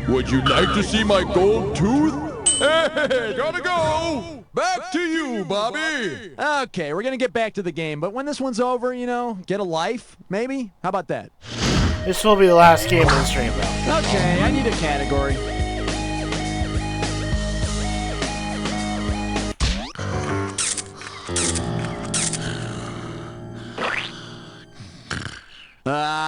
Would you like to see my gold tooth? Hey, gotta go! Back to you, Bobby! Okay, we're gonna get back to the game, but when this one's over, get a life, maybe? How about that? This will be the last game of the stream, though. Okay, I need a category.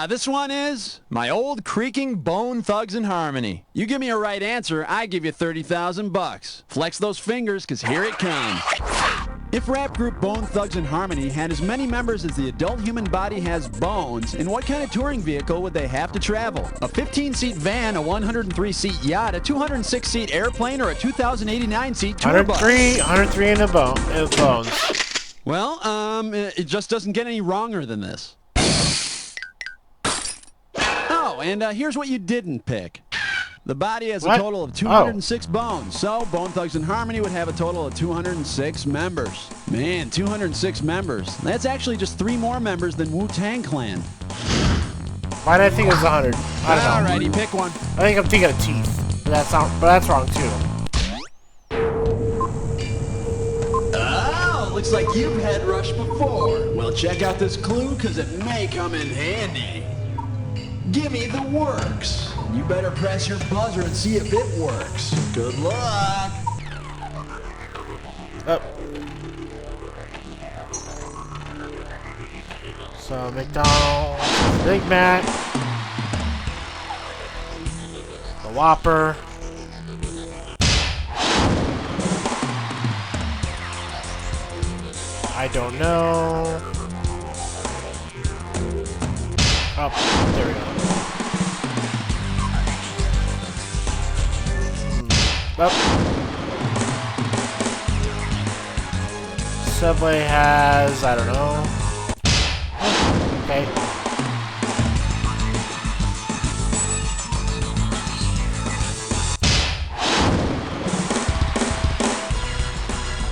This one is my old creaking Bone Thugs in Harmony. You give me a right answer, I give you $30,000. Flex those fingers, cause here it comes. If rap group Bone Thugs in Harmony had as many members as the adult human body has bones, in what kind of touring vehicle would they have to travel? A 15-seat van, a 103-seat yacht, a 206-seat airplane, or a 2,089-seat tour bus? 103 in the bones. Well, it just doesn't get any wronger than this. Oh, and here's what you didn't pick. The body has a total of 206 bones, so Bone Thugs in Harmony would have a total of 206 members. Man, 206 members. That's actually just 3 more members than Wu-Tang Clan. Why did I think it was 100? I don't know. Alrighty, pick one. I think I'm thinking of teeth. But that's wrong too. Oh, looks like you've had Rush before. Well, check out this clue, because it may come in handy. Give me the works. You better press your buzzer and see if it works. Good luck. Oh. So, McDonald's, Big Mac, the Whopper. I don't know. Oh, there we go. Up. Subway has, I don't know. Okay.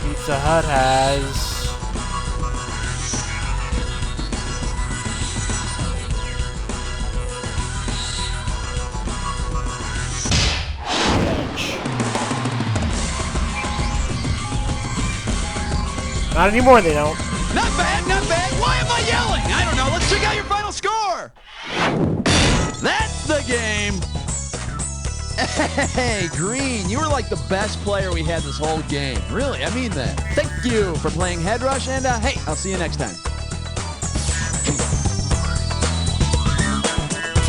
Pizza Hut has... Not anymore, they don't. Not bad, not bad. Why am I yelling? I don't know. Let's check out your final score. That's the game. Hey, Green, you were like the best player we had this whole game. Really, I mean that. Thank you for playing Headrush, and hey, I'll see you next time.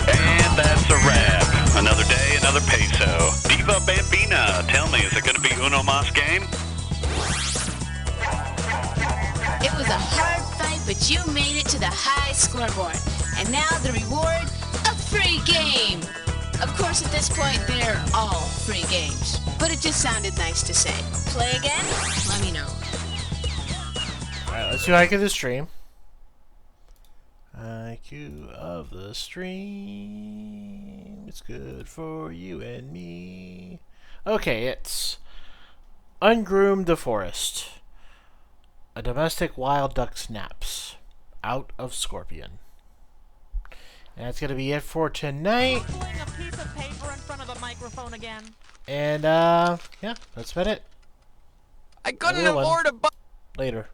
And that's a wrap. Another day, another peso. Diva Bambina, tell me, is it going to be Uno Mas game? It was a hard fight, but you made it to the high scoreboard. And now the reward, a free game. Of course, at this point, they're all free games. But it just sounded nice to say. Play again? Let me know. Alright, let's do IQ of the stream. IQ of the stream. It's good for you and me. Okay, it's Ungroomed the Forest. A domestic wild duck snaps out of Scorpion. And that's going to be it for tonight. A piece of paper in front of the microphone again. And, yeah, that's about it. I couldn't afford a Later.